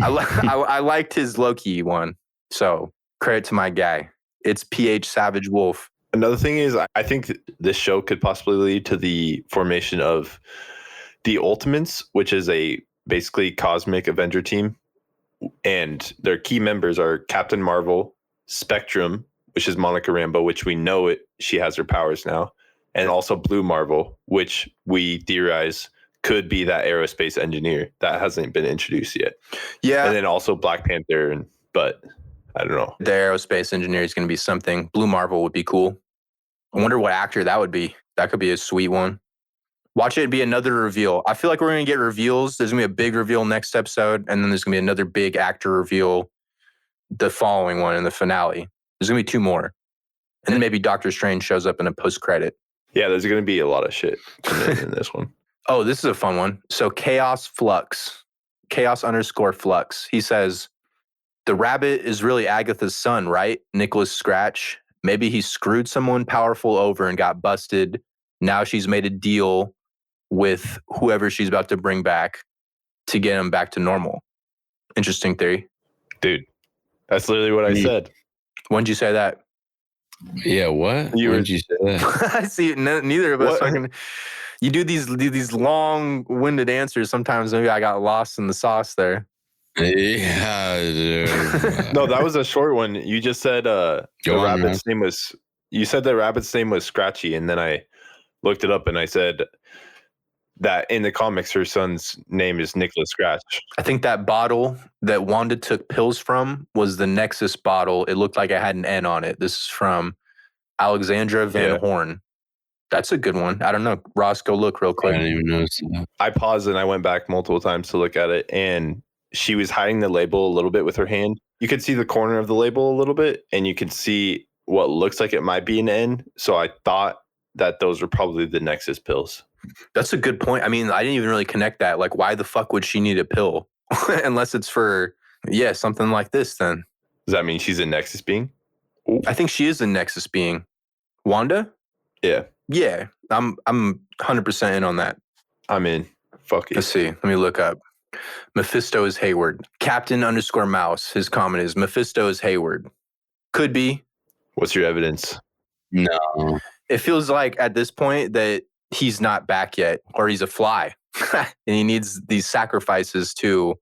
I liked his Loki one. So credit to my guy. It's PH Savage Wolf. Another thing is, I think this show could possibly lead to the formation of the Ultimates, which is a basically cosmic Avenger team, and their key members are Captain Marvel, Spectrum, which is Monica Rambeau, which we know she has her powers now, and also Blue Marvel, which we theorize could be that aerospace engineer that hasn't been introduced yet. Yeah. And then also Black Panther, but I don't know. The aerospace engineer is going to be something. Blue Marvel would be cool. I wonder what actor that would be. That could be a sweet one. Watch it be another reveal. I feel like we're going to get reveals. There's going to be a big reveal next episode, and then there's going to be another big actor reveal the following one in the finale. There's going to be two more. And then maybe Doctor Strange shows up in a post-credit. Yeah, there's going to be a lot of shit in this one. Oh, this is a fun one. So Chaos _Flux. He says, the rabbit is really Agatha's son, right? Nicholas Scratch. Maybe he screwed someone powerful over and got busted. Now she's made a deal with whoever she's about to bring back to get him back to normal. Interesting theory. Dude, that's literally what I said. When did you say that? Yeah, what? When did you say that? I see. Neither of us fucking. You do these long-winded answers. Sometimes maybe I got lost in the sauce there. Yeah. No, that was a short one. You just said the rabbit's name was. You said the rabbit's name was Scratchy, and then I looked it up and I said that in the comics, her son's name is Nicholas Scratch. I think that bottle that Wanda took pills from was the Nexus bottle. It looked like it had an N on it. This is from Alexandra Van Horn. That's a good one. I don't know. Ross, go look real quick. I didn't even notice that. I paused and I went back multiple times to look at it, and she was hiding the label a little bit with her hand. You could see the corner of the label a little bit, and you could see what looks like it might be an N. So I thought that those were probably the Nexus pills. That's a good point. I mean, I didn't even really connect that. Like, why the fuck would she need a pill? Unless it's for, something like this then. Does that mean she's a Nexus being? Ooh. I think she is a Nexus being. Wanda? Yeah. Yeah. I'm 100% in on that. I'm in. Fuck it. Let's see. Let me look up. Mephisto is Hayward. Captain _Mouse. His comment is Mephisto is Hayward. Could be. What's your evidence? No. It feels like at this point that he's not back yet, or he's a fly. And he needs these sacrifices to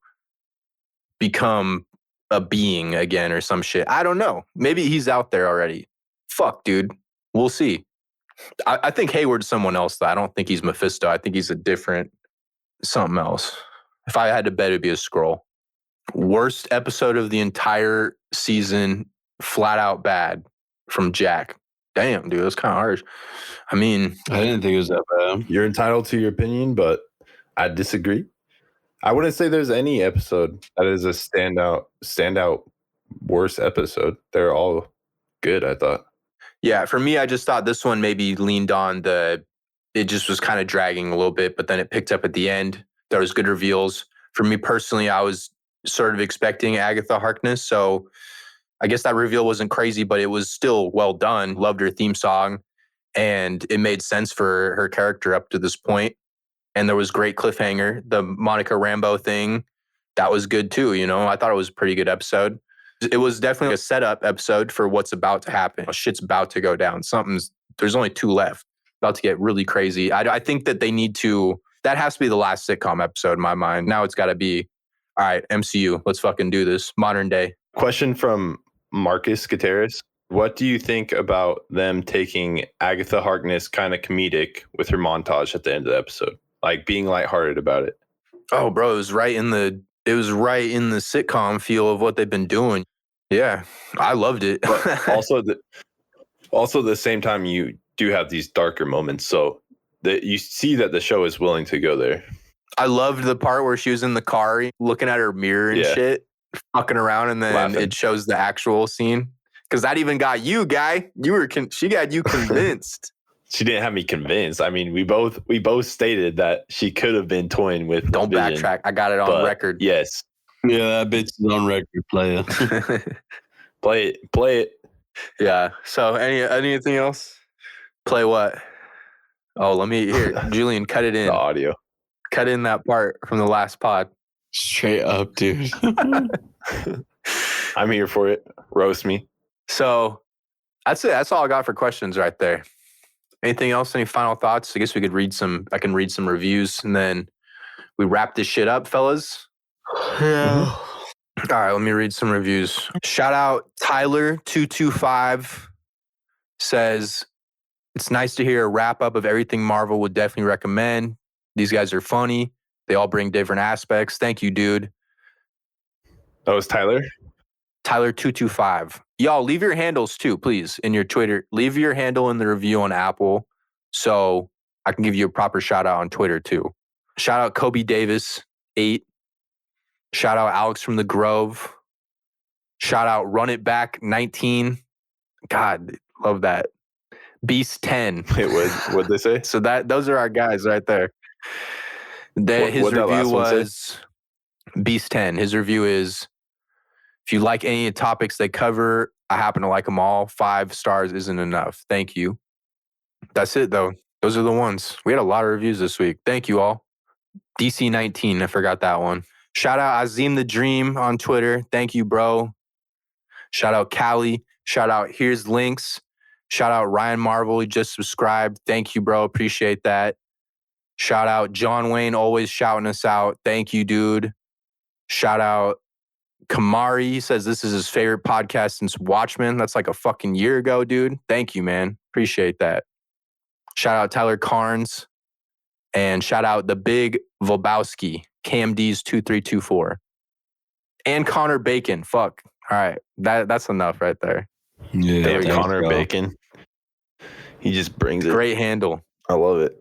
become a being again or some shit. I don't know. Maybe he's out there already. Fuck, dude. We'll see. I think Hayward's someone else, though. I don't think he's Mephisto. I think he's a different something else. If I had to bet, it'd be a Skrull. Worst episode of the entire season, flat out bad, from Jack. Damn, dude, that's kind of harsh. I mean, I didn't think it was that bad. You're entitled to your opinion, but I disagree. I wouldn't say there's any episode that is a standout worst episode. They're all good, I thought. Yeah, for me, I just thought this one maybe leaned on it just was kind of dragging a little bit, but then it picked up at the end. There was good reveals. For me personally, I was sort of expecting Agatha Harkness, so I guess that reveal wasn't crazy, but it was still well done. Loved her theme song, and it made sense for her character up to this point. And there was great cliffhanger. The Monica Rambeau thing, that was good too. You know, I thought it was a pretty good episode. It was definitely a setup episode for what's about to happen. Shit's about to go down. There's only 2 left. About to get really crazy. I think that that has to be the last sitcom episode in my mind. Now it's got to be, all right, MCU, let's fucking do this. Modern day. Question from Marcus Gutierrez. What do you think about them taking Agatha Harkness kind of comedic with her montage at the end of the episode? Like being lighthearted about it. Oh, bro, it was right in the sitcom feel of what they've been doing. Yeah, I loved it. But also at the same time, you do have these darker moments, so that you see that the show is willing to go there. I loved the part where she was in the car looking at her mirror and shit, fucking around, and then laughing. It shows the actual scene. Because that even got you, guy. She got you convinced. She didn't have me convinced. I mean, we both stated that she could have been toying with. Don't Vision, backtrack. I got it on record. Yes. Yeah, that bitch is on record. Play it. Play it. Yeah. So anything else? Play what? Oh, let me hear. Julian, cut it in. The audio. Cut in that part from the last pod. Straight up, dude. I'm here for it. Roast me. So that's it. That's all I got for questions right there. Anything else? Any final thoughts? I guess we could I can read some reviews and then we wrap this shit up, fellas. Yeah. All right, let me read some reviews. Shout out Tyler225 says, it's nice to hear a wrap up of everything Marvel. Would definitely recommend. These guys are funny. They all bring different aspects. Thank you, dude. That was Tyler? Tyler225. Y'all, leave your handles too, please, in your Twitter. Leave your handle in the review on Apple so I can give you a proper shout out on Twitter too. Shout out Kobe Davis, 8. Shout out Alex from the Grove. Shout out Run It Back, 19. God, love that. Beast 10. What'd they say? So those are our guys right there. His review was Beast 10. His review is, if you like any of the topics they cover, I happen to like them all. 5 stars isn't enough. Thank you. That's it, though. Those are the ones. We had a lot of reviews this week. Thank you all. DC19, I forgot that one. Shout out Azim the Dream on Twitter. Thank you, bro. Shout out Callie. Shout out Here's Links. Shout out Ryan Marvel. He just subscribed. Thank you, bro. Appreciate that. Shout out John Wayne, always shouting us out. Thank you, dude. Shout out Kamari. He says this is his favorite podcast since Watchmen. That's like a fucking year ago, dude. Thank you, man. Appreciate that. Shout out Tyler Carnes. And shout out the big Vobowski, KMD's 2324. And Connor Bacon. Fuck. All right. That's enough right there. Yeah. Damn, Connor Bacon. He just brings it. Great handle. I love it.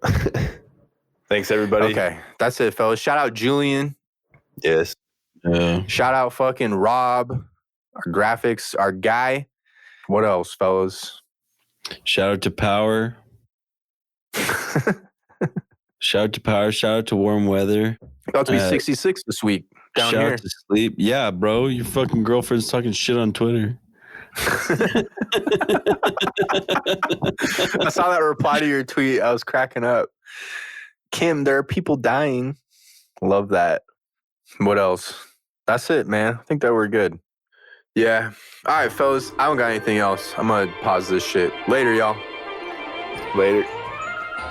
Thanks, everybody. Okay. That's it, fellas. Shout out Julian. Yes. Shout out fucking Rob, our graphics, our guy. What else, fellas? Shout out to Power. Shout out to Power. Shout out to Warm Weather. About to be 66 this week down shout here. Out to Sleep. Yeah, bro. Your fucking girlfriend's talking shit on Twitter. I saw that reply to your tweet. I was cracking up. Kim, there are people dying. Love that. What else? That's it, man. I think that we're good. Yeah. All right, fellas. I don't got anything else. I'm going to pause this shit. Later, y'all. Later.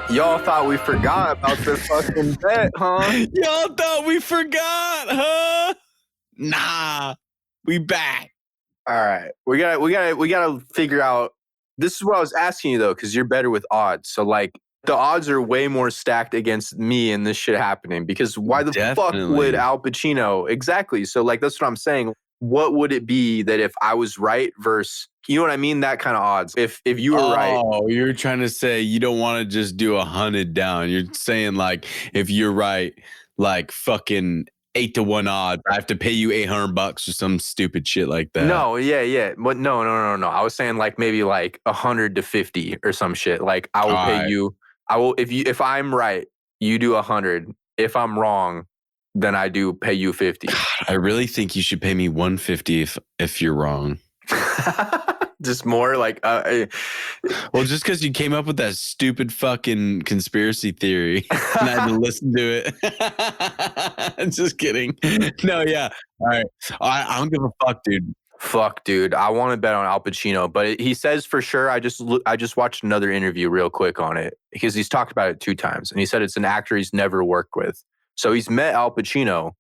Y'all thought we forgot about the fucking bet, huh? Y'all thought we forgot, huh? Nah. We back. All right. We gotta figure out. This is what I was asking you though, because you're better with odds. So like the odds are way more stacked against me and this shit happening. Because why the fuck would Al Pacino? Exactly. So like that's what I'm saying. What would it be that if I was right versus, you know what I mean? That kind of odds. If you were right. Oh, you're trying to say you don't want to just do 100 down. You're saying like if you're right, like fucking 8-1 odds, I have to pay you $800 or some stupid shit like that. No, yeah. But no. I was saying like maybe like 100-50 or some shit. Like I will pay you. I will if I'm right, you do 100. If I'm wrong, then I do pay you 50. God, I really think you should pay me 150 if you're wrong. Just more like well, just because you came up with that stupid fucking conspiracy theory and I had to listen to it. Just kidding. No, yeah. All right. I don't give a fuck, dude. Fuck, dude. I want to bet on Al Pacino, but he says for sure. I just watched another interview real quick on it because he's talked about it 2 times, and he said it's an actor he's never worked with. So he's met Al Pacino,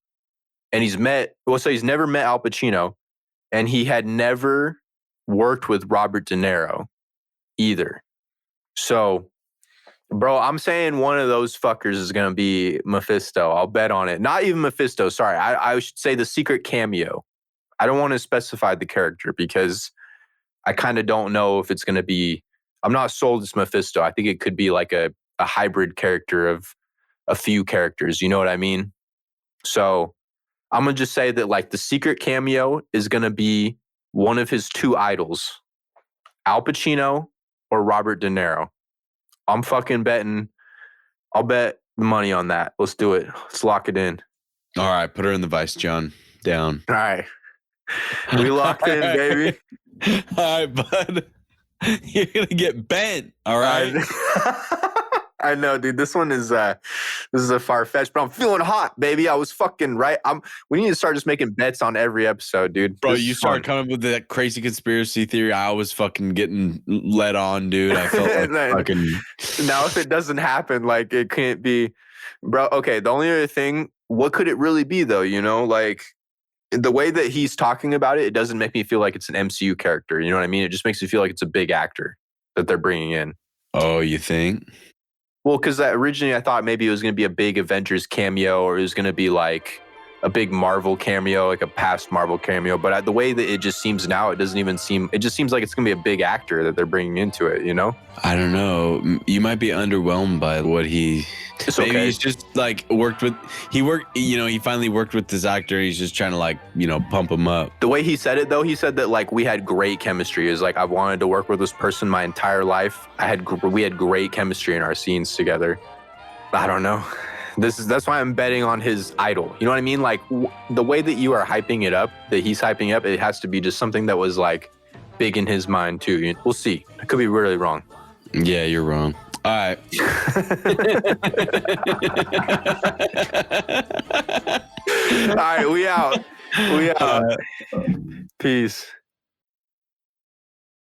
and he's never met Al Pacino, and he had never worked with Robert De Niro either. So, bro, I'm saying one of those fuckers is going to be Mephisto. I'll bet on it. Not even Mephisto. Sorry. I should say the secret cameo. I don't want to specify the character because I kind of don't know if it's going to be, I'm not sold as Mephisto. I think it could be like a hybrid character of a few characters. You know what I mean? So I'm going to just say that like the secret cameo is going to be one of his 2 idols, Al Pacino or Robert De Niro. I'm fucking betting. I'll bet money on that. Let's do it. Let's lock it in. All right. Put her in the vice, John. Down. All right. We locked in, baby. All right, bud. You're going to get bent. All right. I know, dude. This is a far-fetched, but I'm feeling hot, baby. I was fucking right. We need to start just making bets on every episode, dude. Bro, you started coming up with that crazy conspiracy theory. I was fucking getting led on, dude. I felt like fucking. Now, if it doesn't happen, like it can't be, bro. Okay, the only other thing, what could it really be though? You know, like the way that he's talking about it, it doesn't make me feel like it's an MCU character. You know what I mean? It just makes me feel like it's a big actor that they're bringing in. Oh, you think? Well, because originally I thought maybe it was going to be a big Avengers cameo or it was going to be like a big Marvel cameo, like a past Marvel cameo. But the way that it just seems now, it just seems like it's going to be a big actor that they're bringing into it, you know? I don't know. You might be underwhelmed by what he... Maybe he's just like he finally worked with this actor. He's just trying to like, pump him up. The way he said it though, he said that like we had great chemistry. Is like I've wanted to work with this person my entire life. We had great chemistry in our scenes together. I don't know. That's why I'm betting on his idol. You know what I mean? Like the way that you are hyping it up, that he's hyping up, it has to be just something that was like big in his mind too. We'll see. I could be really wrong. Yeah, you're wrong. All right. All right, we out. Peace.